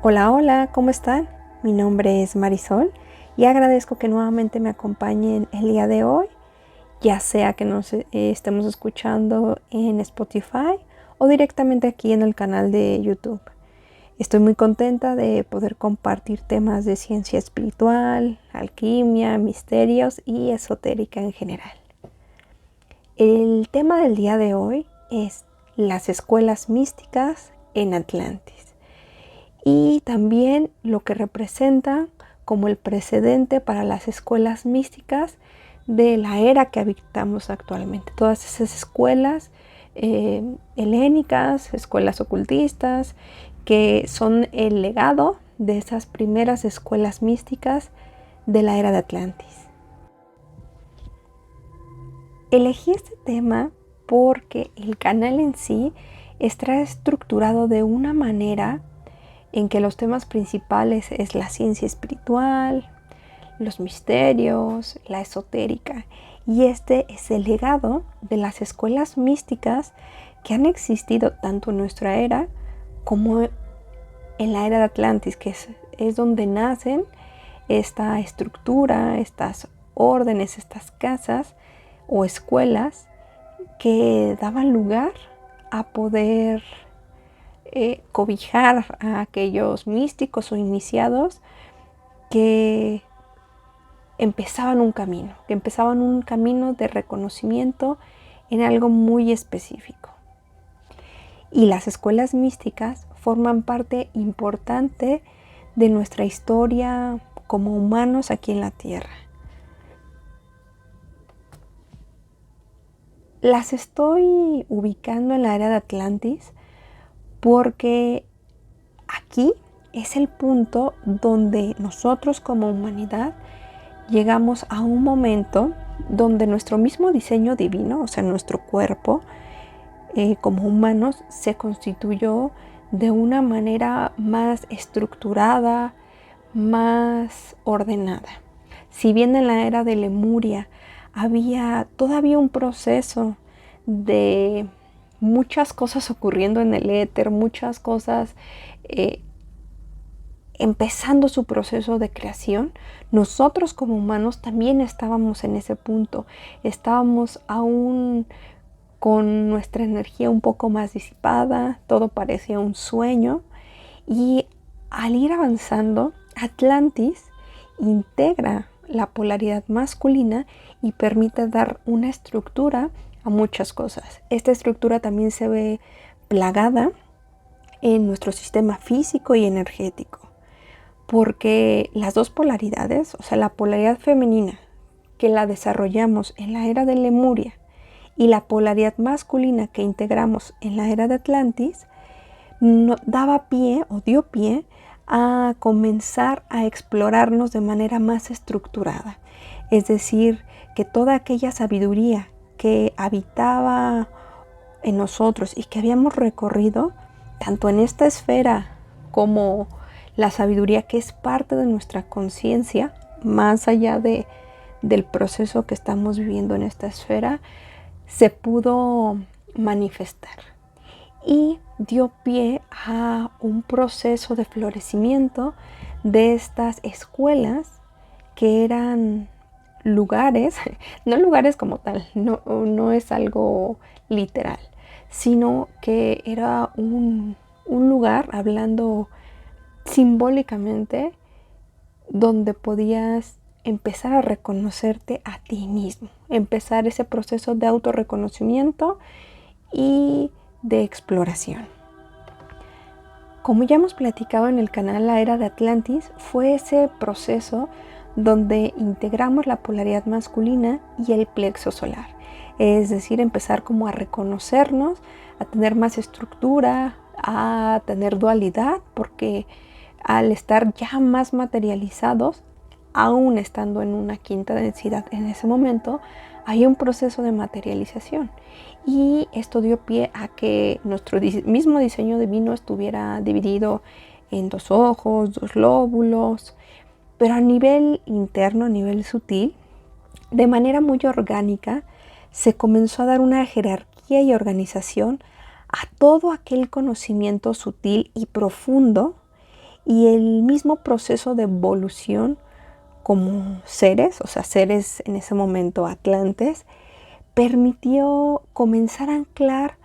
Hola, hola, ¿cómo están? Mi nombre es Marisol y agradezco que nuevamente me acompañen el día de hoy, ya sea que nos estemos escuchando en Spotify o directamente aquí en el canal de YouTube. Estoy muy contenta de poder compartir temas de ciencia espiritual, alquimia, misterios y esotérica en general. El tema del día de hoy es las escuelas místicas en Atlantis y también lo que representa como el precedente para las escuelas místicas de la era que habitamos actualmente. Todas esas escuelas helénicas, escuelas ocultistas, que son el legado de esas primeras escuelas místicas de la era de Atlantis. Elegí este tema porque el canal en sí está estructurado de una manera en que los temas principales es la ciencia espiritual, los misterios, la esotérica. Y este es el legado de las escuelas místicas que han existido tanto en nuestra era como en la era de Atlantis, que es donde nacen esta estructura, estas órdenes, estas casas o escuelas que daban lugar a poder cobijar a aquellos místicos o iniciados que empezaban un camino de reconocimiento en algo muy específico. Y las escuelas místicas forman parte importante de nuestra historia como humanos aquí en la Tierra. Las estoy ubicando en la era de Atlantis porque aquí es el punto donde nosotros como humanidad llegamos a un momento donde nuestro mismo diseño divino, o sea, nuestro cuerpo como humanos, se constituyó de una manera más estructurada, más ordenada. Si bien en la era de Lemuria había todavía un proceso de muchas cosas ocurriendo en el éter, muchas cosas empezando su proceso de creación, nosotros como humanos también estábamos en ese punto. Estábamos aún con nuestra energía un poco más disipada, todo parecía un sueño. Y al ir avanzando, Atlantis integra la polaridad masculina y permite dar una estructura a muchas cosas. Esta estructura también se ve plagada en nuestro sistema físico y energético, porque las dos polaridades, o sea, la polaridad femenina que la desarrollamos en la era de Lemuria y la polaridad masculina que integramos en la era de Atlantis, daba pie o dio pie a comenzar a explorarnos de manera más estructurada. Es decir, que toda aquella sabiduría que habitaba en nosotros y que habíamos recorrido, tanto en esta esfera como la sabiduría que es parte de nuestra conciencia, más allá del proceso que estamos viviendo en esta esfera, se pudo manifestar y dio pie a un proceso de florecimiento de estas escuelas que eran lugares, no lugares como tal, no es algo literal, sino que era un lugar, hablando simbólicamente, donde podías empezar a reconocerte a ti mismo, empezar ese proceso de autorreconocimiento y de exploración. Como ya hemos platicado en el canal, la era de Atlantis fue ese proceso donde integramos la polaridad masculina y el plexo solar. Es decir, empezar como a reconocernos, a tener más estructura, a tener dualidad, porque al estar ya más materializados, aún estando en una quinta densidad en ese momento, hay un proceso de materialización. Y esto dio pie a que nuestro mismo diseño divino estuviera dividido en dos ojos, dos lóbulos, pero a nivel interno, a nivel sutil, de manera muy orgánica, se comenzó a dar una jerarquía y organización a todo aquel conocimiento sutil y profundo y el mismo proceso de evolución como seres, o sea, seres en ese momento atlantes, permitió comenzar a anclar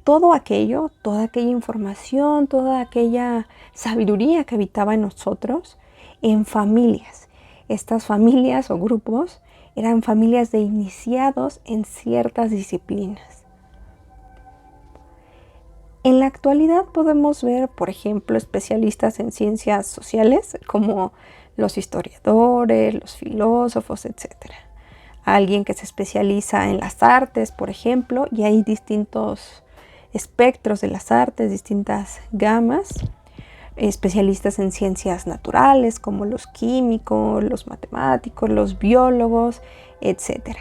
todo aquello, toda aquella información, toda aquella sabiduría que habitaba en nosotros en familias. Estas familias o grupos eran familias de iniciados en ciertas disciplinas. En la actualidad podemos ver, por ejemplo, especialistas en ciencias sociales como los historiadores, los filósofos, etc. Alguien que se especializa en las artes, por ejemplo, y hay distintos espectros de las artes, distintas gamas. Especialistas en ciencias naturales como los químicos, los matemáticos, los biólogos, etc.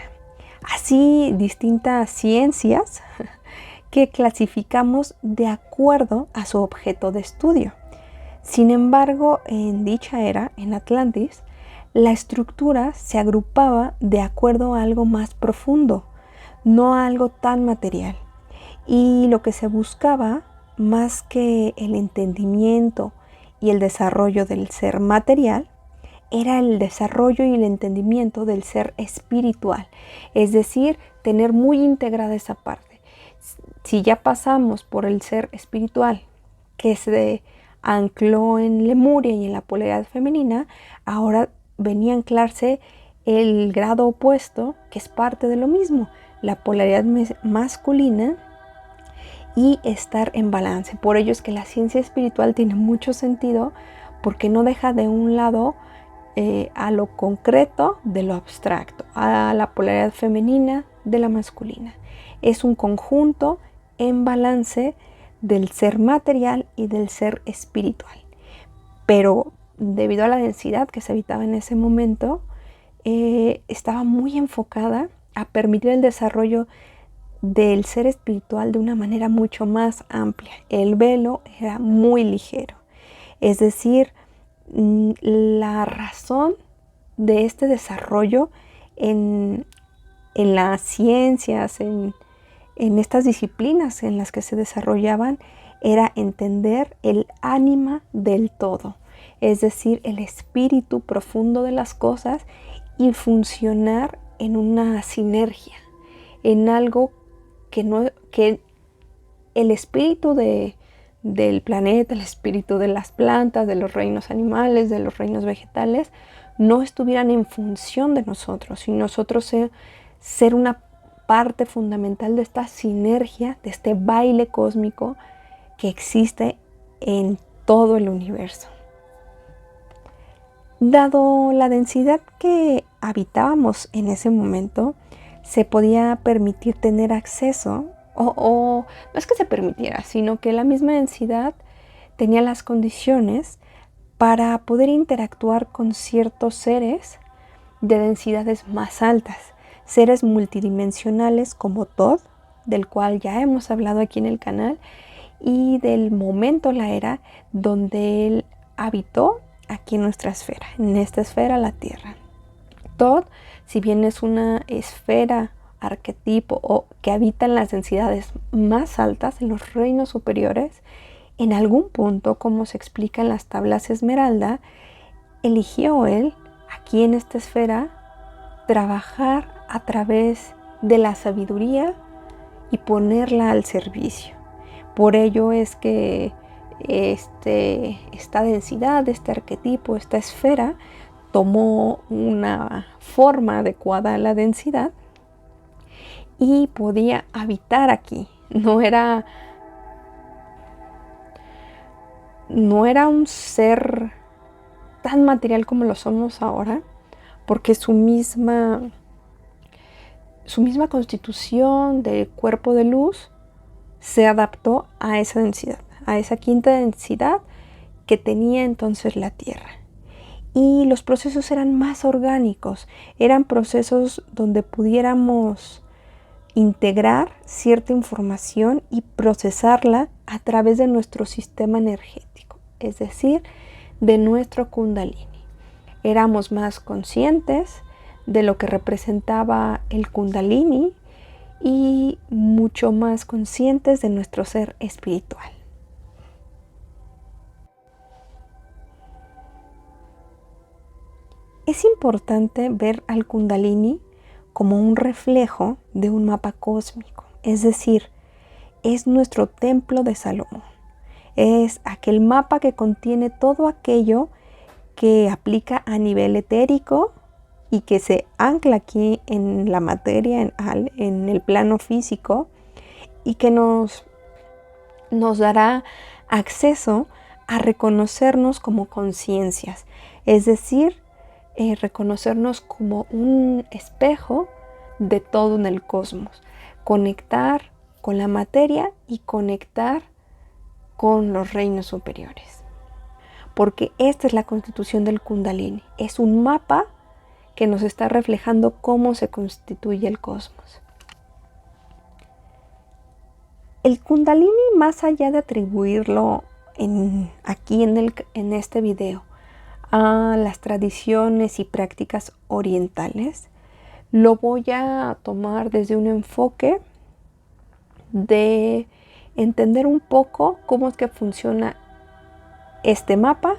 Así, distintas ciencias que clasificamos de acuerdo a su objeto de estudio. Sin embargo, en dicha era, en Atlantis, la estructura se agrupaba de acuerdo a algo más profundo, no a algo tan material. Y lo que se buscaba, más que el entendimiento y el desarrollo del ser material, era el desarrollo y el entendimiento del ser espiritual. Es decir, tener muy integrada esa parte. Si ya pasamos por el ser espiritual, que se ancló en Lemuria y en la polaridad femenina, ahora venía a anclarse el grado opuesto, que es parte de lo mismo, la polaridad masculina, y estar en balance. Por ello es que la ciencia espiritual tiene mucho sentido, porque no deja de un lado a lo concreto de lo abstracto, a la polaridad femenina de la masculina. Es un conjunto en balance del ser material y del ser espiritual. Pero debido a la densidad que se habitaba en ese momento, estaba muy enfocada a permitir el desarrollo del ser espiritual de una manera mucho más amplia. El velo era muy ligero. Es decir, la razón de este desarrollo en las ciencias, en estas disciplinas en las que se desarrollaban, era entender el ánima del todo, es decir, el espíritu profundo de las cosas, y funcionar en una sinergia, en algo que el espíritu del planeta, el espíritu de las plantas, de los reinos animales, de los reinos vegetales, no estuvieran en función de nosotros, y nosotros ser una parte fundamental de esta sinergia, de este baile cósmico que existe en todo el universo. Dado la densidad que habitábamos en ese momento, se podía permitir tener acceso, o no es que se permitiera, sino que la misma densidad tenía las condiciones para poder interactuar con ciertos seres de densidades más altas, seres multidimensionales como Thoth, del cual ya hemos hablado aquí en el canal, y del momento, la era, donde él habitó aquí en nuestra esfera, en esta esfera, la Tierra. Thoth, si bien es una esfera arquetipo o que habita en las densidades más altas, en los reinos superiores, en algún punto, como se explica en las tablas Esmeralda, eligió él, aquí en esta esfera, trabajar a través de la sabiduría y ponerla al servicio. Por ello es que esta densidad, este arquetipo, esta esfera, tomó una forma adecuada a la densidad y podía habitar aquí. No era un ser tan material como lo somos ahora, porque su misma constitución de cuerpo de luz se adaptó a esa densidad, a esa quinta densidad que tenía entonces la Tierra. Y los procesos eran más orgánicos, eran procesos donde pudiéramos integrar cierta información y procesarla a través de nuestro sistema energético, es decir, de nuestro Kundalini. Éramos más conscientes de lo que representaba el Kundalini y mucho más conscientes de nuestro ser espiritual. Es importante ver al Kundalini como un reflejo de un mapa cósmico, es decir, es nuestro templo de Salomón. Es aquel mapa que contiene todo aquello que aplica a nivel etérico y que se ancla aquí en la materia, en el plano físico, y que nos dará acceso a reconocernos como conciencias, es decir, reconocernos como un espejo de todo en el cosmos, conectar con la materia y conectar con los reinos superiores. Porque esta es la constitución del Kundalini, es un mapa que nos está reflejando cómo se constituye el cosmos. El Kundalini, más allá de atribuirlo aquí en este video a las tradiciones y prácticas orientales, lo voy a tomar desde un enfoque de entender un poco cómo es que funciona este mapa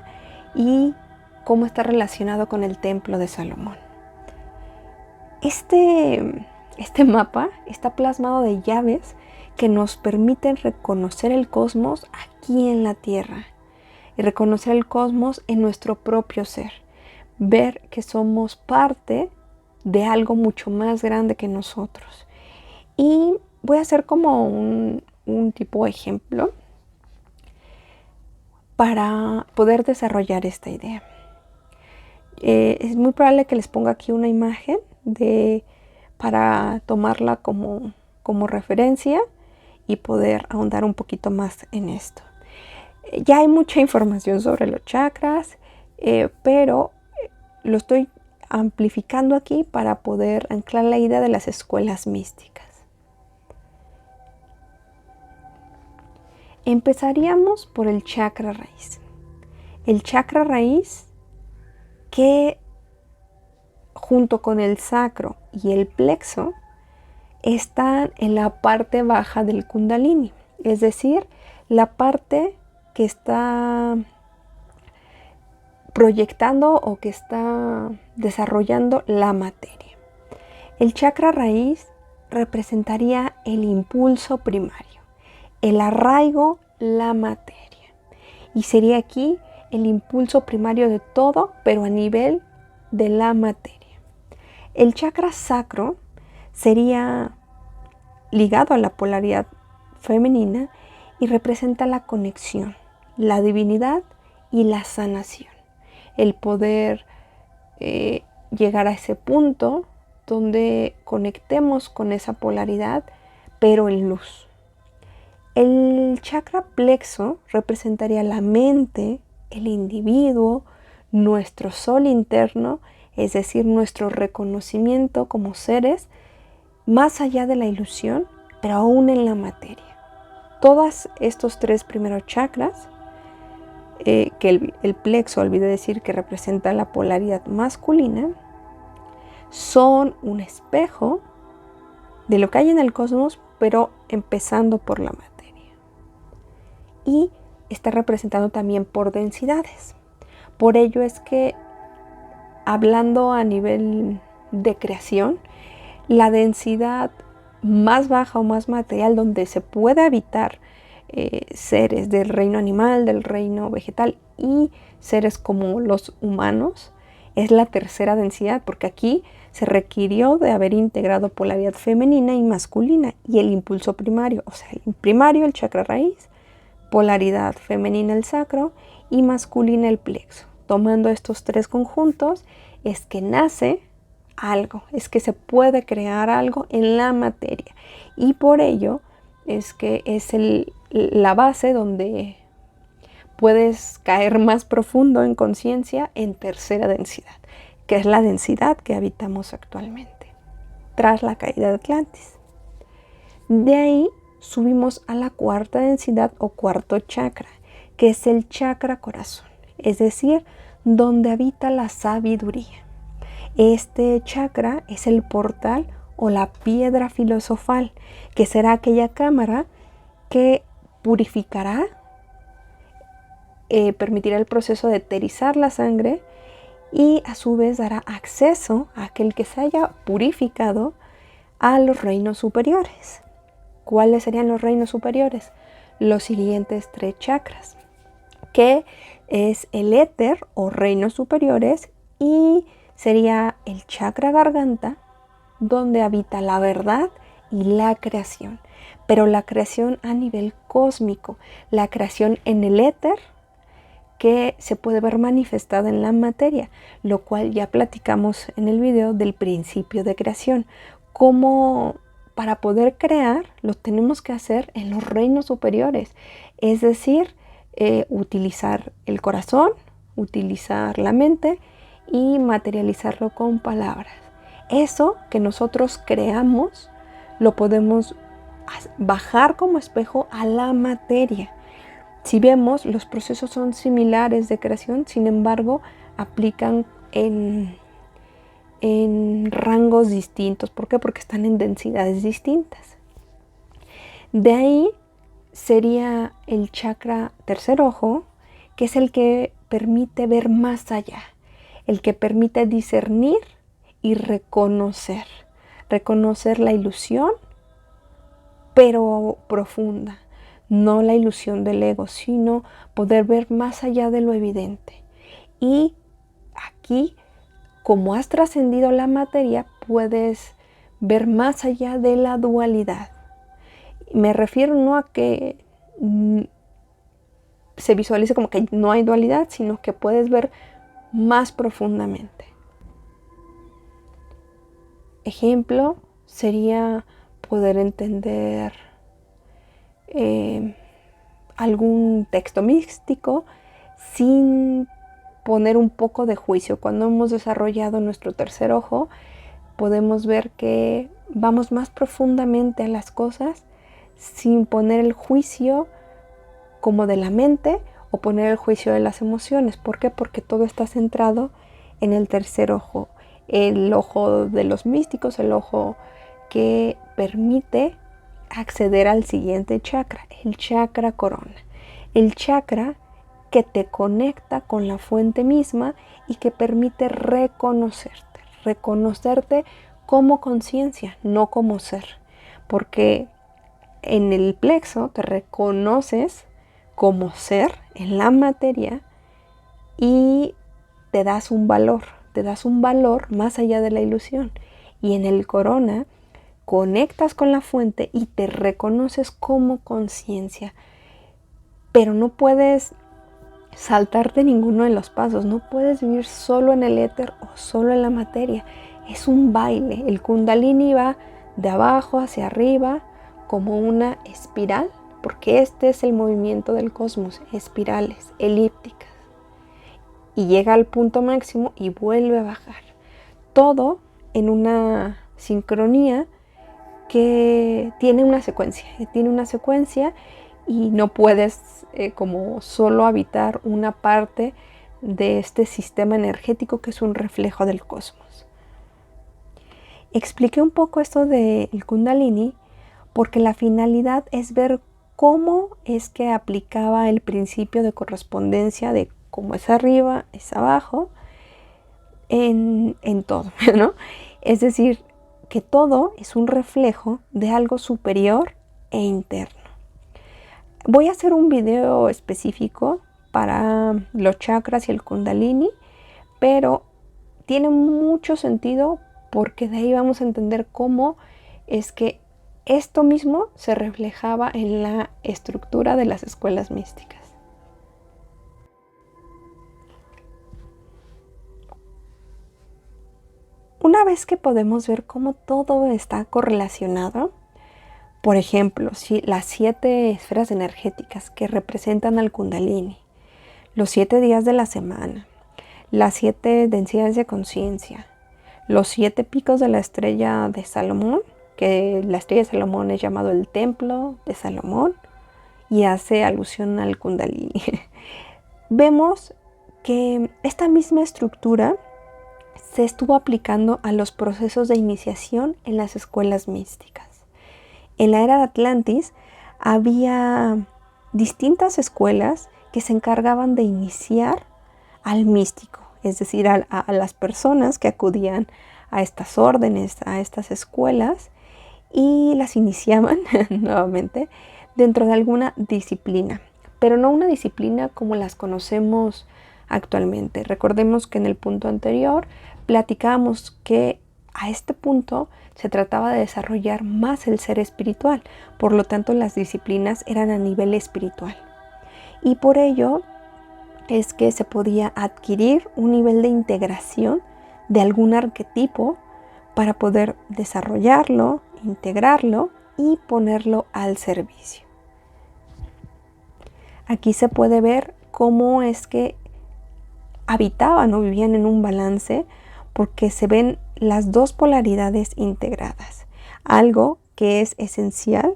y cómo está relacionado con el templo de Salomón. Este mapa está plasmado de llaves que nos permiten reconocer el cosmos aquí en la Tierra y reconocer el cosmos en nuestro propio ser, ver que somos parte de algo mucho más grande que nosotros. Y voy a hacer como un tipo de ejemplo para poder desarrollar esta idea. Es muy probable que les ponga aquí una imagen para tomarla como referencia y poder ahondar un poquito más en esto. Ya hay mucha información sobre los chakras, pero lo estoy amplificando aquí para poder anclar la idea de las escuelas místicas. Empezaríamos por el chakra raíz. El chakra raíz que junto con el sacro y el plexo están en la parte baja del Kundalini, es decir, la parte que está proyectando o que está desarrollando la materia. El chakra raíz representaría el impulso primario, el arraigo, la materia. Y sería aquí el impulso primario de todo, pero a nivel de la materia. El chakra sacro sería ligado a la polaridad femenina y representa la conexión, la divinidad y la sanación. El poder llegar a ese punto donde conectemos con esa polaridad, pero en luz. El chakra plexo representaría la mente, el individuo, nuestro sol interno, es decir, nuestro reconocimiento como seres más allá de la ilusión, pero aún en la materia. Todos estos tres primeros chakras, que el plexo, olvidé decir que representa la polaridad masculina, son un espejo de lo que hay en el cosmos, pero empezando por la materia. Y está representado también por densidades. Por ello es que, hablando a nivel de creación, la densidad más baja o más material donde se puede habitar seres del reino animal, del reino vegetal y seres como los humanos, es la tercera densidad, porque aquí se requirió de haber integrado polaridad femenina y masculina y el impulso primario, o sea, el primario, el chakra raíz, polaridad femenina el sacro y masculina el plexo. Tomando estos tres conjuntos es que nace algo, es que se puede crear algo en la materia, y por ello es que es la base donde puedes caer más profundo en conciencia en tercera densidad, que es la densidad que habitamos actualmente, tras la caída de Atlantis. De ahí subimos a la cuarta densidad o cuarto chakra, que es el chakra corazón, es decir, donde habita la sabiduría. Este chakra es el portal o la piedra filosofal, que será aquella cámara que purificará, permitirá el proceso de eterizar la sangre y a su vez dará acceso a aquel que se haya purificado a los reinos superiores. ¿Cuáles serían los reinos superiores? Los siguientes 3 chakras, que es el éter o reinos superiores, y sería el chakra garganta, donde habita la verdad y la creación, pero la creación a nivel cósmico, la creación en el éter que se puede ver manifestada en la materia, lo cual ya platicamos en el video del principio de creación. Cómo para poder crear lo tenemos que hacer en los reinos superiores, es decir, utilizar el corazón, utilizar la mente y materializarlo con palabras. Eso que nosotros creamos lo podemos bajar como espejo a la materia. Si vemos, los procesos son similares de creación, sin embargo, aplican en rangos distintos. ¿Por qué? Porque están en densidades distintas. De ahí sería el chakra tercer ojo, que es el que permite ver más allá, el que permite discernir y reconocer la ilusión, pero profunda. No la ilusión del ego, sino poder ver más allá de lo evidente. Y aquí, como has trascendido la materia, puedes ver más allá de la dualidad. Me refiero no a que se visualice como que no hay dualidad, sino que puedes ver más profundamente. Ejemplo sería poder entender algún texto místico sin poner un poco de juicio. Cuando hemos desarrollado nuestro tercer ojo, podemos ver que vamos más profundamente a las cosas sin poner el juicio como de la mente o poner el juicio de las emociones. ¿Por qué? Porque todo está centrado en el tercer ojo, el ojo de los místicos, el ojo que permite acceder al siguiente chakra, el chakra corona, el chakra que te conecta con la fuente misma y que permite reconocerte como conciencia, no como ser, porque en el plexo te reconoces como ser en la materia y te das un valor más allá de la ilusión, y en el corona conectas con la fuente y te reconoces como conciencia, pero no puedes saltarte ninguno de los pasos, no puedes vivir solo en el éter o solo en la materia. Es un baile. El kundalini va de abajo hacia arriba como una espiral, porque este es el movimiento del cosmos, espirales, elípticas, y llega al punto máximo y vuelve a bajar. Todo en una sincronía que tiene una secuencia y no puedes como solo habitar una parte de este sistema energético que es un reflejo del cosmos. Expliqué un poco esto del Kundalini porque la finalidad es ver cómo es que aplicaba el principio de correspondencia de cómo es arriba, es abajo, en todo, ¿no? Es decir, que todo es un reflejo de algo superior e interno. Voy a hacer un video específico para los chakras y el Kundalini, pero tiene mucho sentido porque de ahí vamos a entender cómo es que esto mismo se reflejaba en la estructura de las escuelas místicas. Una vez que podemos ver cómo todo está correlacionado, por ejemplo, si las 7 esferas energéticas que representan al Kundalini, los 7 días de la semana, las 7 densidades de conciencia, los 7 picos de la estrella de Salomón, que la estrella de Salomón es llamado el templo de Salomón y hace alusión al Kundalini. Vemos que esta misma estructura se estuvo aplicando a los procesos de iniciación en las escuelas místicas. En la era de Atlantis había distintas escuelas que se encargaban de iniciar al místico. es decir, a las personas que acudían a estas órdenes, a estas escuelas, y las iniciaban nuevamente dentro de alguna disciplina, pero no una disciplina como las conocemos actualmente. Recordemos que en el punto anterior platicábamos que a este punto se trataba de desarrollar más el ser espiritual, por lo tanto las disciplinas eran a nivel espiritual. Y por ello es que se podía adquirir un nivel de integración de algún arquetipo para poder desarrollarlo, integrarlo y ponerlo al servicio. Aquí se puede ver cómo es que habitaban o vivían en un balance, porque se ven las dos polaridades integradas, algo que es esencial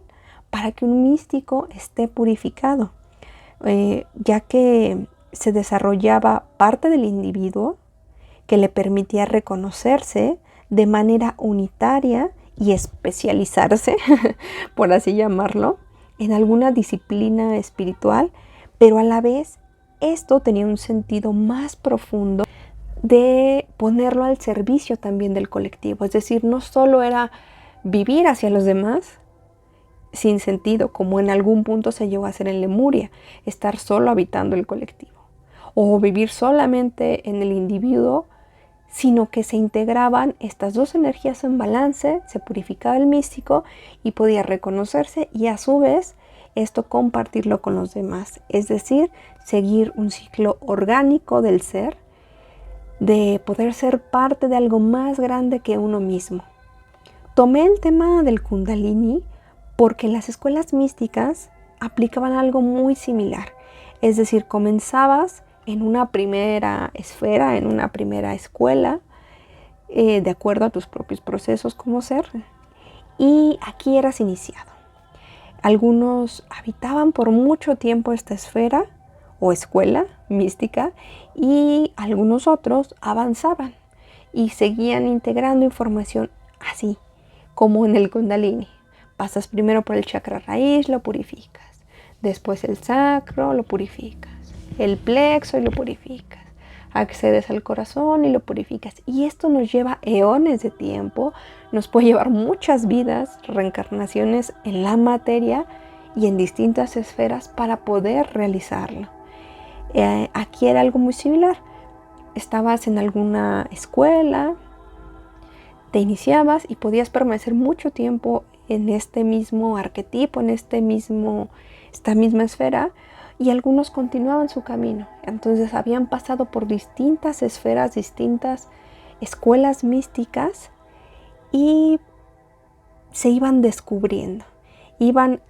para que un místico esté purificado, ya que se desarrollaba parte del individuo que le permitía reconocerse de manera unitaria y especializarse, por así llamarlo, en alguna disciplina espiritual, pero a la vez esto tenía un sentido más profundo de ponerlo al servicio también del colectivo. Es decir, no solo era vivir hacia los demás sin sentido, como en algún punto se llegó a hacer en Lemuria, estar solo habitando el colectivo, o vivir solamente en el individuo, sino que se integraban estas dos energías en balance, se purificaba el místico y podía reconocerse y a su vez esto compartirlo con los demás, es decir, seguir un ciclo orgánico del ser, de poder ser parte de algo más grande que uno mismo. Tomé el tema del Kundalini porque las escuelas místicas aplicaban algo muy similar, es decir, comenzabas en una primera esfera, en una primera escuela, de acuerdo a tus propios procesos como ser, y aquí eras iniciado. Algunos habitaban por mucho tiempo esta esfera o escuela mística y algunos otros avanzaban y seguían integrando información así, como en el Kundalini. Pasas primero por el chakra raíz, lo purificas, después el sacro, lo purificas, el plexo y lo purificas, accedes al corazón y lo purificas. Y esto nos lleva eones de tiempo, nos puede llevar muchas vidas, reencarnaciones en la materia y en distintas esferas para poder realizarlo. Aquí era algo muy similar. Estabas en alguna escuela, te iniciabas y podías permanecer mucho tiempo en este mismo arquetipo, en esta misma esfera, y algunos continuaban su camino. Entonces habían pasado por distintas esferas, distintas escuelas místicas y se iban descubriendo, iban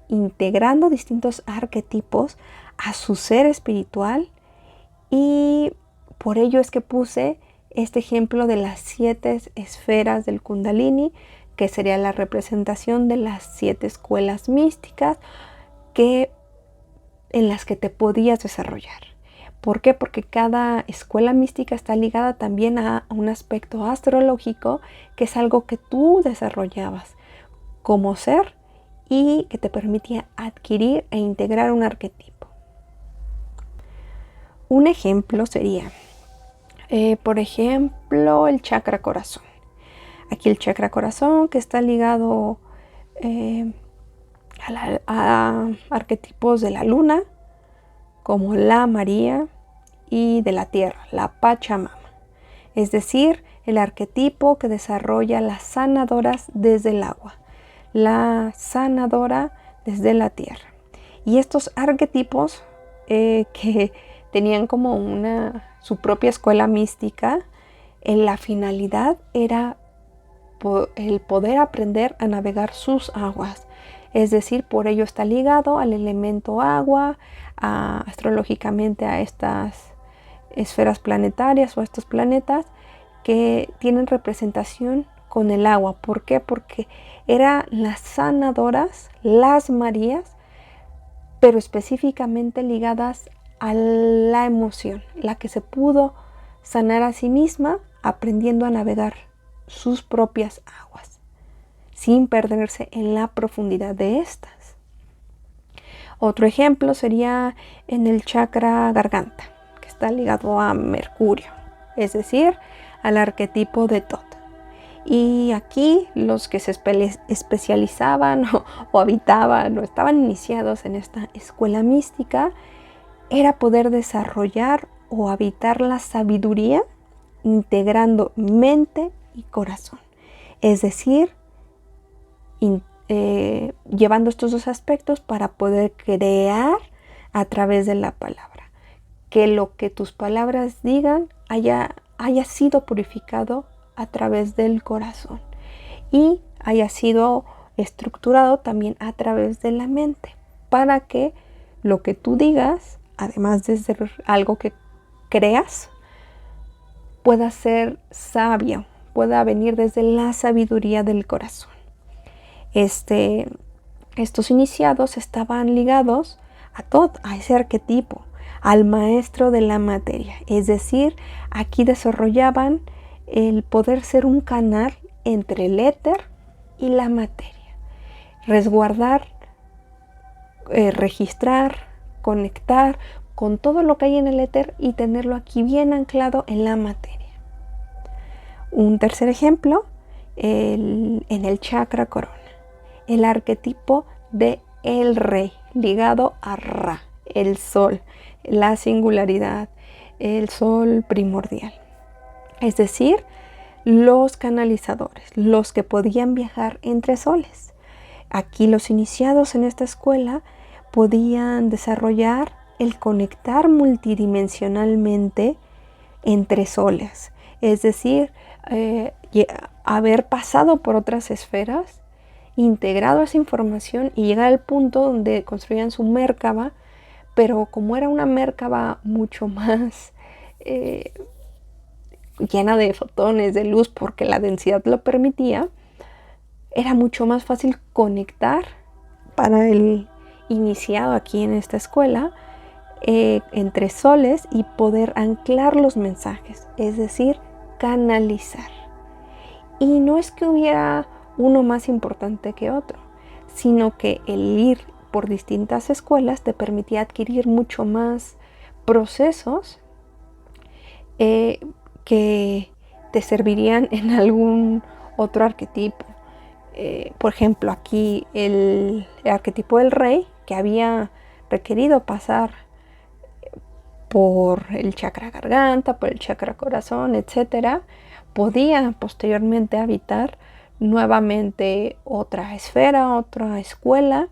integrando distintos arquetipos a su ser espiritual, y por ello es que puse este ejemplo de las 7 esferas del Kundalini, que sería la representación de las 7 escuelas místicas en las que te podías desarrollar. ¿Por qué? Porque cada escuela mística está ligada también a un aspecto astrológico, que es algo que tú desarrollabas como ser y que te permitía adquirir e integrar un arquetipo. Un ejemplo sería, por ejemplo, el chakra corazón. Aquí el chakra corazón, que está ligado a arquetipos de la luna, como la María, y de la tierra, la Pachamama. Es decir, el arquetipo que desarrolla las sanadoras desde el agua, la sanadora desde la tierra. Y estos arquetipos que tenían como su propia escuela mística, la finalidad era el poder aprender a navegar sus aguas. Es decir, por ello está ligado al elemento agua, astrológicamente a estas esferas planetarias o a estos planetas que tienen representación con el agua. ¿Por qué? Porque eran las sanadoras, las Marías, pero específicamente ligadas a la emoción, la que se pudo sanar a sí misma aprendiendo a navegar sus propias aguas, sin perderse en la profundidad de estas. Otro ejemplo sería en el chakra garganta, que está ligado a Mercurio, es decir, al arquetipo de Thoth. Y aquí los que se especializaban o habitaban o estaban iniciados en esta escuela mística era poder desarrollar o habitar la sabiduría integrando mente y corazón. Es decir, llevando estos dos aspectos para poder crear a través de la palabra. Que lo que tus palabras digan haya sido purificado a través del corazón y haya sido estructurado también a través de la mente, para que lo que tú digas, además de ser algo que creas, pueda ser sabio, pueda venir desde la sabiduría del corazón. Estos iniciados estaban ligados a Thoth, a ese arquetipo, al maestro de la materia. Es decir, aquí desarrollaban el poder ser un canal entre el éter y la materia. Resguardar, registrar, conectar con todo lo que hay en el éter y tenerlo aquí bien anclado en la materia. Un tercer ejemplo, en el chakra corona, el arquetipo de el rey, ligado a Ra, el sol, la singularidad, el sol primordial. Es decir, los canalizadores, los que podían viajar entre soles. Aquí los iniciados en esta escuela podían desarrollar el conectar multidimensionalmente entre soles. Es decir, haber pasado por otras esferas, integrado esa información y llegar al punto donde construían su Merkaba, pero como era una Merkaba mucho más llena de fotones, de luz, porque la densidad lo permitía, era mucho más fácil conectar para el iniciado aquí en esta escuela entre soles y poder anclar los mensajes, es decir, canalizar. Y no es que hubiera uno más importante que otro, sino que el ir por distintas escuelas te permitía adquirir mucho más procesos que te servirían en algún otro arquetipo. Por ejemplo, aquí el arquetipo del rey, que había requerido pasar por el chakra garganta, por el chakra corazón, etc., podía posteriormente habitar nuevamente otra esfera, otra escuela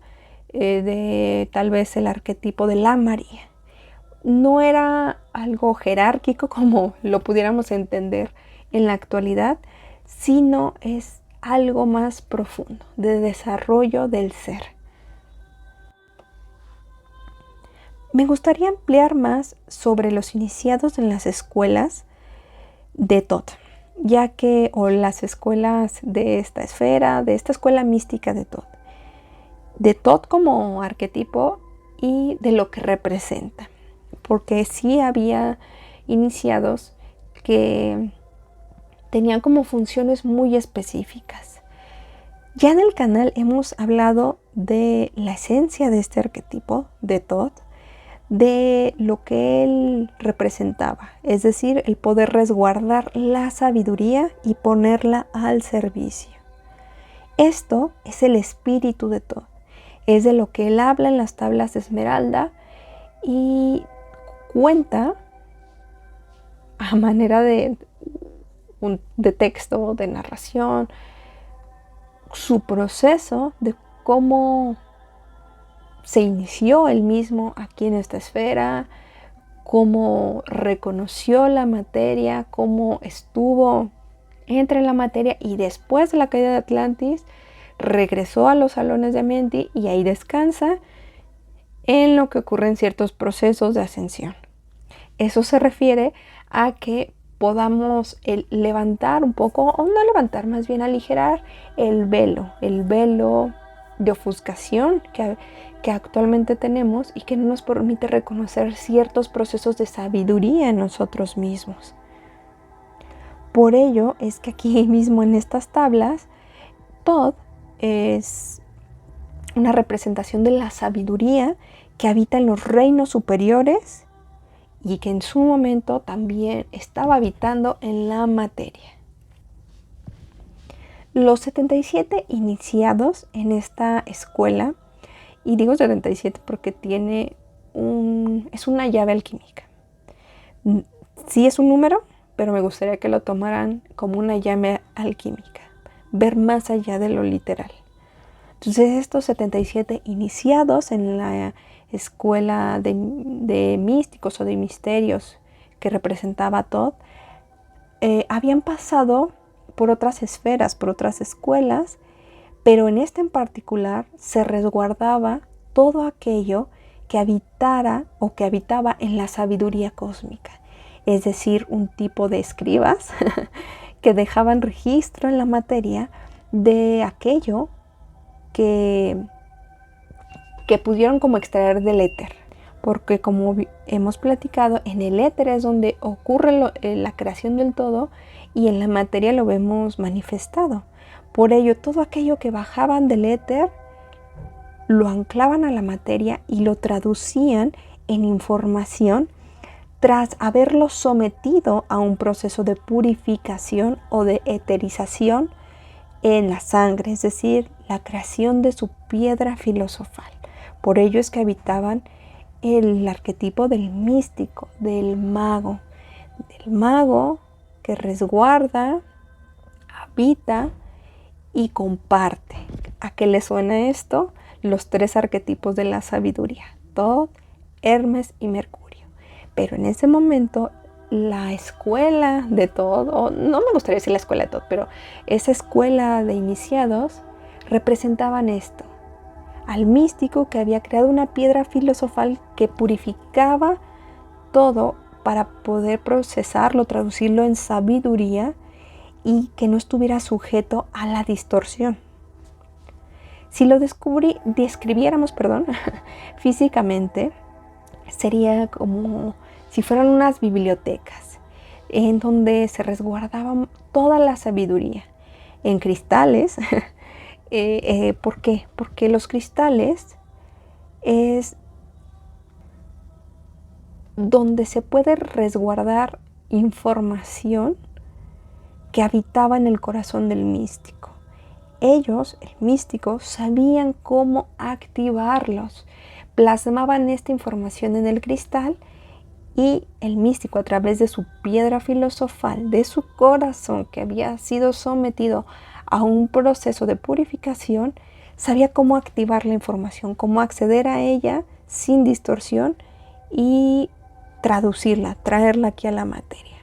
de tal vez el arquetipo de la María. No era algo jerárquico como lo pudiéramos entender en la actualidad, sino es algo más profundo, de desarrollo del ser. Me gustaría ampliar más sobre los iniciados en las escuelas de Thoth, ya que, o las escuelas de esta esfera, de esta escuela mística de Thoth como arquetipo y de lo que representa, porque sí había iniciados que tenían como funciones muy específicas. Ya en el canal hemos hablado de la esencia de este arquetipo de Thoth, de lo que él representaba, es decir, el poder resguardar la sabiduría y ponerla al servicio. Esto es el espíritu de Thoth, es de lo que él habla en las tablas de Esmeralda y cuenta a manera de texto, de narración, su proceso de cómo se inició él mismo aquí en esta esfera, cómo reconoció la materia, cómo estuvo entre la materia y después de la caída de Atlantis regresó a los salones de Amenti y ahí descansa en lo que ocurre en ciertos procesos de ascensión. Eso se refiere a que podamos levantar un poco, o no levantar, más bien aligerar el velo de ofuscación que actualmente tenemos y que no nos permite reconocer ciertos procesos de sabiduría en nosotros mismos. Por ello es que aquí mismo en estas tablas, Thoth es una representación de la sabiduría que habita en los reinos superiores y que en su momento también estaba habitando en la materia. Los 77 iniciados en esta escuela, y digo 77 porque es una llave alquímica. Sí es un número, pero me gustaría que lo tomaran como una llave alquímica, ver más allá de lo literal. Entonces estos 77 iniciados en la escuela de místicos o de misterios que representaba Thoth, habían pasado por otras esferas, por otras escuelas, pero en esta en particular se resguardaba todo aquello que habitara o que habitaba en la sabiduría cósmica, es decir, un tipo de escribas que dejaban registro en la materia de aquello que pudieron como extraer del éter, porque como hemos platicado, en el éter es donde ocurre la creación del todo y en la materia lo vemos manifestado. Por ello, todo aquello que bajaban del éter lo anclaban a la materia y lo traducían en información tras haberlo sometido a un proceso de purificación o de eterización en la sangre, es decir, la creación de su piedra filosofal. Por ello es que habitaban el arquetipo del místico, del mago que resguarda, habita y comparte. ¿A qué le suena esto? Los 3 arquetipos de la sabiduría: Thoth, Hermes y Mercurio. Pero en ese momento la escuela de Thoth, o no me gustaría decir la escuela de Thoth, pero esa escuela de iniciados representaban esto: al místico que había creado una piedra filosofal que purificaba todo para poder procesarlo, traducirlo en sabiduría y que no estuviera sujeto a la distorsión. Si lo describiéramos físicamente, sería como si fueran unas bibliotecas en donde se resguardaba toda la sabiduría en cristales. ¿Por qué? Porque los cristales es donde se puede resguardar información que habitaba en el corazón del místico. Ellos, el místico, sabían cómo activarlos, plasmaban esta información en el cristal y el místico, a través de su piedra filosofal, de su corazón que había sido sometido a un proceso de purificación, sabía cómo activar la información, cómo acceder a ella sin distorsión y traducirla, traerla aquí a la materia.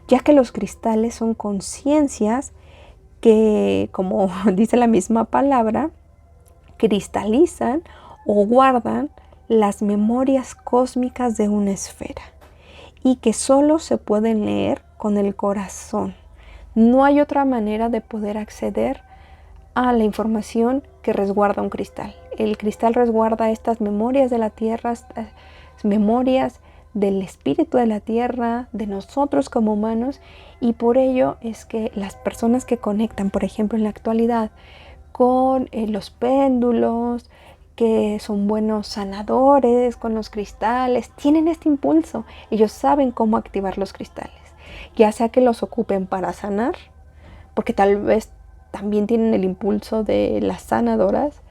Ya que los cristales son conciencias que, como dice la misma palabra, cristalizan o guardan las memorias cósmicas de una esfera y que solo se pueden leer con el corazón. No hay otra manera de poder acceder a la información que resguarda un cristal. El cristal resguarda estas memorias de la tierra, estas memorias del espíritu de la tierra, de nosotros como humanos, y por ello es que las personas que conectan, por ejemplo en la actualidad, con los péndulos, que son buenos sanadores con los cristales, tienen este impulso. Ellos saben cómo activar los cristales, ya sea que los ocupen para sanar, porque tal vez también tienen el impulso de las sanadoras,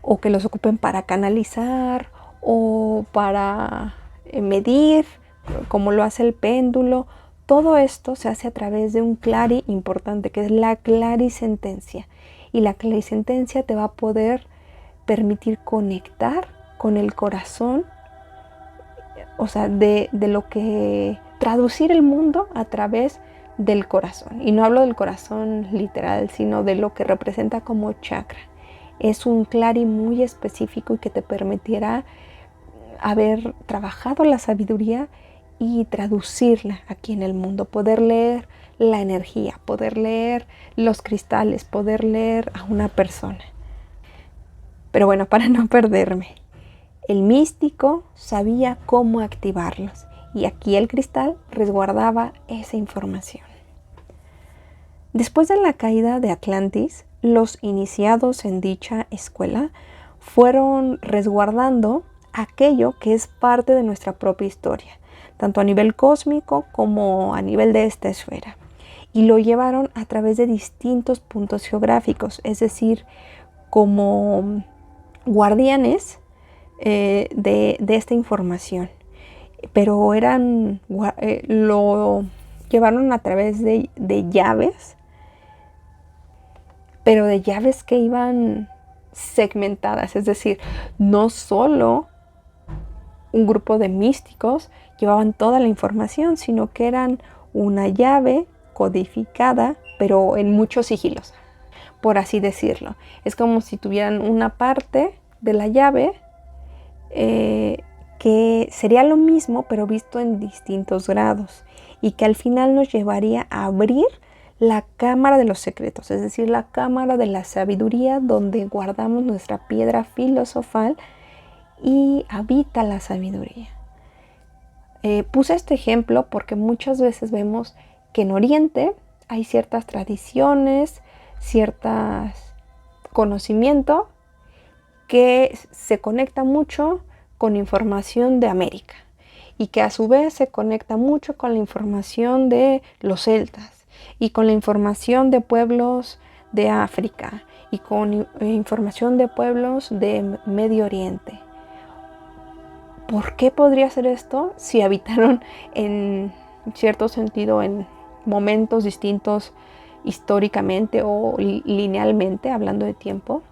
o que los ocupen para canalizar o para medir, como lo hace el péndulo. Todo esto se hace a través de un clari importante, que es la clarisentencia. Y la clarisentencia te va a poder permitir conectar con el corazón, o sea, de lo que traducir el mundo a través del corazón. Y no hablo del corazón literal, sino de lo que representa como chakra. Es un clari muy específico y que te permitirá haber trabajado la sabiduría y traducirla aquí en el mundo, poder leer la energía, poder leer los cristales, poder leer a una persona. Pero bueno, para no perderme, el místico sabía cómo activarlos y aquí el cristal resguardaba esa información. Después de la caída de Atlantis, los iniciados en dicha escuela fueron resguardando aquello que es parte de nuestra propia historia. tanto a nivel cósmico como a nivel de esta esfera. Y lo llevaron a través de distintos puntos geográficos, es decir, como guardianes de esta información. Pero lo llevaron a través de llaves, pero de llaves que iban segmentadas, es decir, no solo un grupo de místicos llevaban toda la información, sino que eran una llave codificada, pero en muchos sigilos, por así decirlo. Es como si tuvieran una parte de la llave que sería lo mismo, pero visto en distintos grados, y que al final nos llevaría a abrir la cámara de los secretos, es decir, la cámara de la sabiduría, donde guardamos nuestra piedra filosofal y habita la sabiduría. Puse este ejemplo porque muchas veces vemos que en Oriente hay ciertas tradiciones, ciertos conocimiento que se conecta mucho con información de América y que a su vez se conecta mucho con la información de los celtas y con la información de pueblos de África y con información de pueblos de Medio Oriente. ¿Por qué podría ser esto si habitaron en cierto sentido en momentos distintos históricamente o linealmente, hablando de tiempo?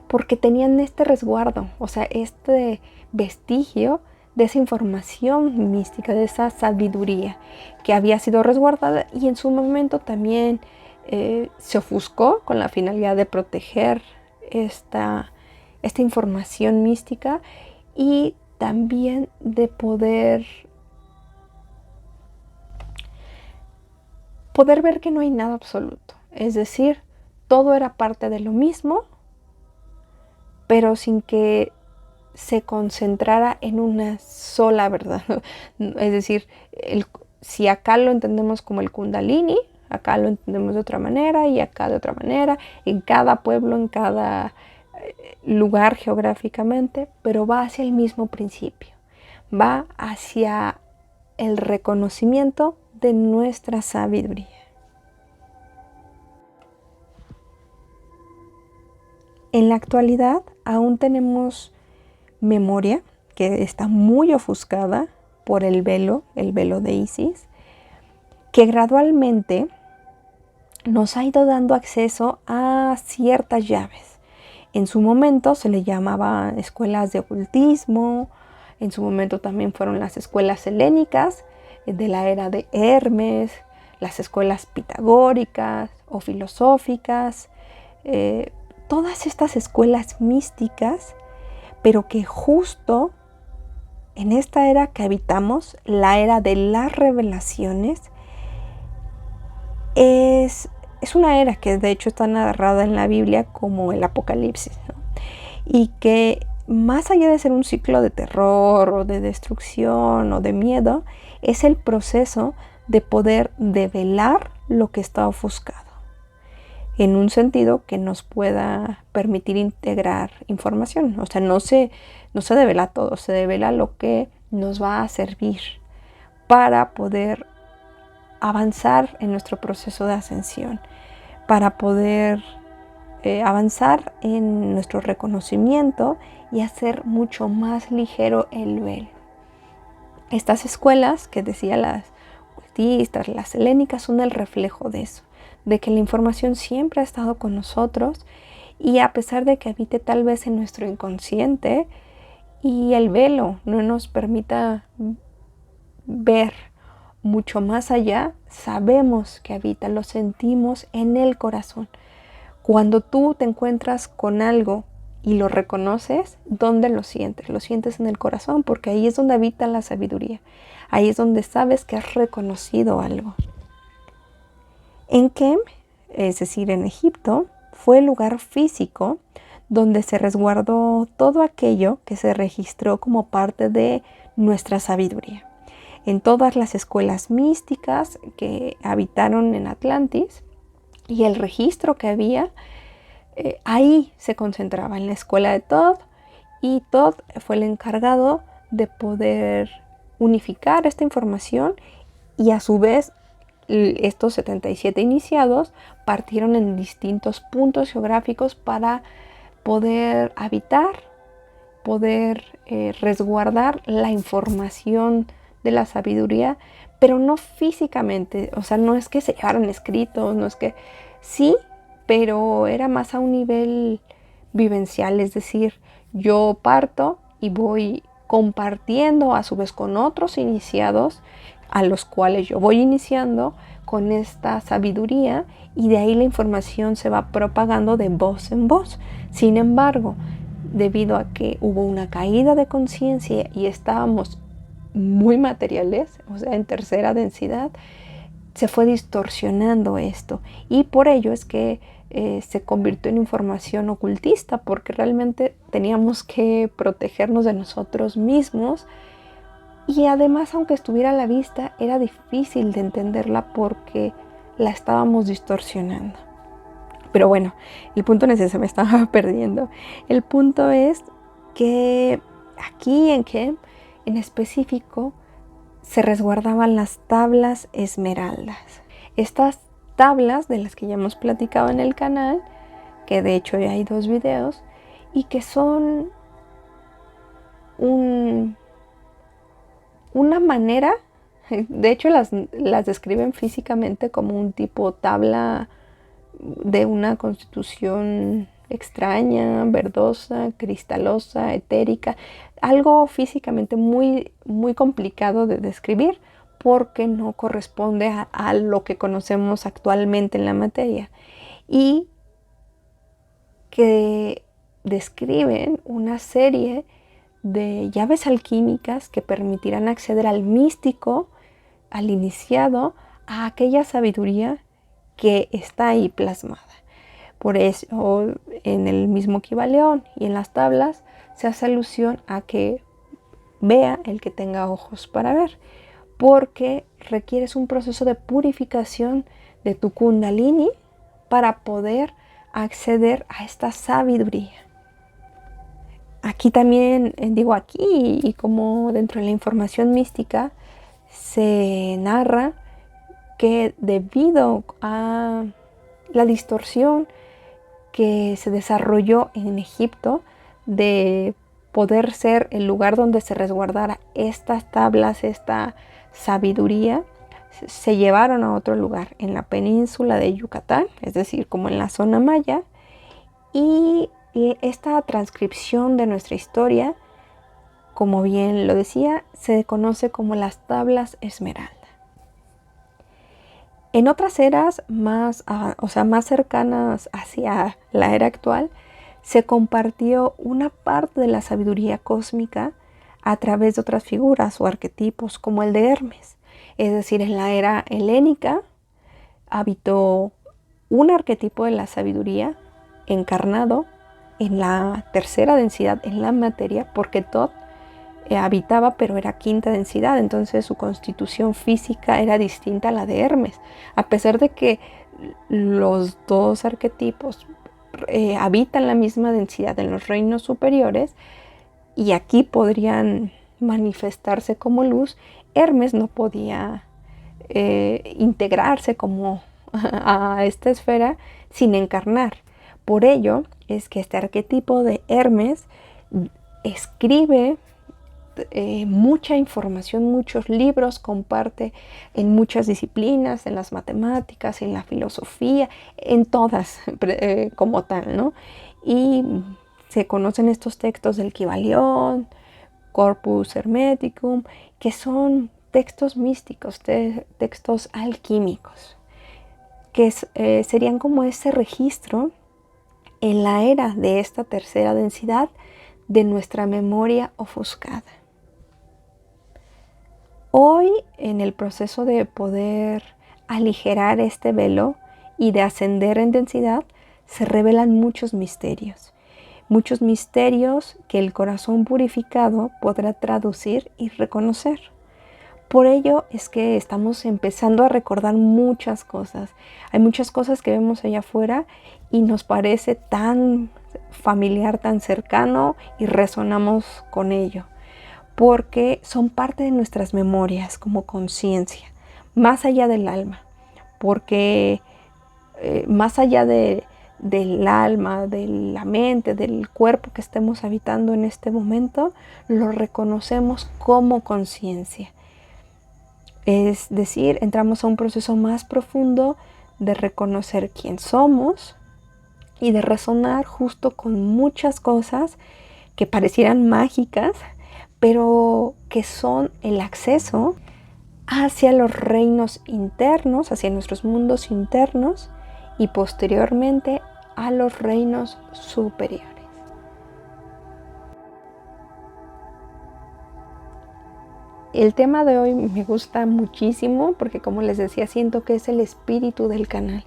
Porque tenían este resguardo, o sea, este vestigio de esa información mística, de esa sabiduría que había sido resguardada y en su momento también se ofuscó con la finalidad de proteger esta información mística y también de poder ver que no hay nada absoluto. Es decir, todo era parte de lo mismo, pero sin que se concentrara en una sola verdad. Es decir, si acá lo entendemos como el Kundalini, acá lo entendemos de otra manera y acá de otra manera, en cada pueblo, en cada lugar geográficamente, pero va hacia el mismo principio, va hacia el reconocimiento de nuestra sabiduría. En la actualidad aún tenemos memoria que está muy ofuscada por el velo de Isis, que gradualmente nos ha ido dando acceso a ciertas llaves. En su momento se le llamaba escuelas de ocultismo, en su momento también fueron las escuelas helénicas de la era de Hermes, las escuelas pitagóricas o filosóficas, todas estas escuelas místicas, pero que justo en esta era que habitamos, la era de las revelaciones, es una era que de hecho está narrada en la Biblia como el Apocalipsis, ¿no? Y que más allá de ser un ciclo de terror o de destrucción o de miedo, es el proceso de poder develar lo que está ofuscado, en un sentido que nos pueda permitir integrar información. O sea, no se devela todo, se devela lo que nos va a servir para poder avanzar en nuestro proceso de ascensión, para poder avanzar en nuestro reconocimiento y hacer mucho más ligero el velo. Estas escuelas que decía, las ocultistas, las helénicas, son el reflejo de eso, de que la información siempre ha estado con nosotros y a pesar de que habite tal vez en nuestro inconsciente y el velo no nos permita ver mucho más allá, sabemos que habita, lo sentimos en el corazón. Cuando tú te encuentras con algo y lo reconoces, ¿dónde lo sientes? Lo sientes en el corazón, porque ahí es donde habita la sabiduría. Ahí es donde sabes que has reconocido algo. En Kem, es decir, en Egipto, fue el lugar físico donde se resguardó todo aquello que se registró como parte de nuestra sabiduría. En todas las escuelas místicas que habitaron en Atlantis y el registro que había, ahí se concentraba en la escuela de Thoth, y Thoth fue el encargado de poder unificar esta información y a su vez estos 77 iniciados partieron en distintos puntos geográficos para poder habitar, poder resguardar la información de la sabiduría, pero no físicamente. O sea, no es que se llevaran escritos, no es que sí, pero era más a un nivel vivencial, es decir, yo parto y voy compartiendo a su vez con otros iniciados a los cuales yo voy iniciando con esta sabiduría, y de ahí la información se va propagando de voz en voz. Sin embargo, debido a que hubo una caída de conciencia y estábamos muy materiales, o sea, en tercera densidad, se fue distorsionando esto, y por ello es que se convirtió en información ocultista, porque realmente teníamos que protegernos de nosotros mismos, y además, aunque estuviera a la vista, era difícil de entenderla porque la estábamos distorsionando. Pero bueno, el punto no es ese, se me estaba perdiendo. El punto es que aquí en Kem, en específico, se resguardaban las tablas esmeraldas. Estas tablas de las que ya hemos platicado en el canal, que de hecho ya hay 2 videos, y que son una manera, de hecho las describen físicamente como un tipo tabla de una constitución extraña, verdosa, cristalosa, etérica, algo físicamente muy, muy complicado de describir porque no corresponde a lo que conocemos actualmente en la materia, y que describen una serie de llaves alquímicas que permitirán acceder al místico, al iniciado, a aquella sabiduría que está ahí plasmada. Por eso en el mismo Kybalión y en las tablas se hace alusión a que vea el que tenga ojos para ver, porque requieres un proceso de purificación de tu Kundalini para poder acceder a esta sabiduría. Aquí también, digo aquí, y como dentro de la información mística, se narra que debido a la distorsión que se desarrolló en Egipto de poder ser el lugar donde se resguardara estas tablas, esta sabiduría, se llevaron a otro lugar en la península de Yucatán, es decir, como en la zona maya, y esta transcripción de nuestra historia, como bien lo decía, se conoce como las tablas esmeralda. En otras eras más cercanas hacia la era actual, se compartió una parte de la sabiduría cósmica a través de otras figuras o arquetipos como el de Hermes. Es decir, en la era helénica habitó un arquetipo de la sabiduría encarnado en la tercera densidad, en la materia, porque Thoth habitaba, pero era quinta densidad, entonces su constitución física era distinta a la de Hermes, a pesar de que los dos arquetipos habitan la misma densidad en los reinos superiores y aquí podrían manifestarse como luz. Hermes no podía integrarse como a esta esfera sin encarnar. Por ello es que este arquetipo de Hermes escribe mucha información, muchos libros, comparte en muchas disciplinas, en las matemáticas, en la filosofía, en todas como tal, ¿no? Y se conocen estos textos del Kybalión, Corpus Hermeticum, que son textos místicos, textos alquímicos, que serían como ese registro en la era de esta tercera densidad de nuestra memoria ofuscada. Hoy, en el proceso de poder aligerar este velo y de ascender en densidad, se revelan muchos misterios que el corazón purificado podrá traducir y reconocer. Por ello es que estamos empezando a recordar muchas cosas. Hay muchas cosas que vemos allá afuera y nos parece tan familiar, tan cercano y resonamos con ello. porque son parte de nuestras memorias como conciencia, más allá del alma, porque más allá del alma, de la mente, del cuerpo que estemos habitando en este momento, lo reconocemos como conciencia. Es decir, entramos a un proceso más profundo de reconocer quién somos y de resonar justo con muchas cosas que parecieran mágicas, pero que son el acceso hacia los reinos internos, hacia nuestros mundos internos y posteriormente a los reinos superiores. El tema de hoy me gusta muchísimo porque, como les decía, siento que es el espíritu del canal,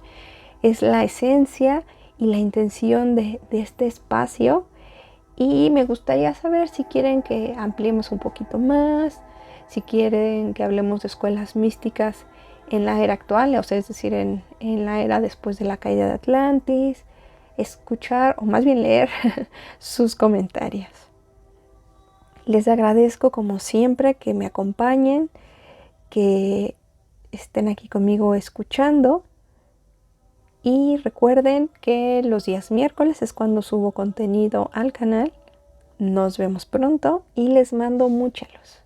es la esencia y la intención de este espacio, y me gustaría saber si quieren que ampliemos un poquito más, si quieren que hablemos de escuelas místicas en la era actual, o sea, es decir, en la era después de la caída de Atlantis, escuchar o más bien leer sus comentarios. Les agradezco como siempre que me acompañen, que estén aquí conmigo escuchando, y recuerden que los días miércoles es cuando subo contenido al canal. Nos vemos pronto y les mando mucha luz.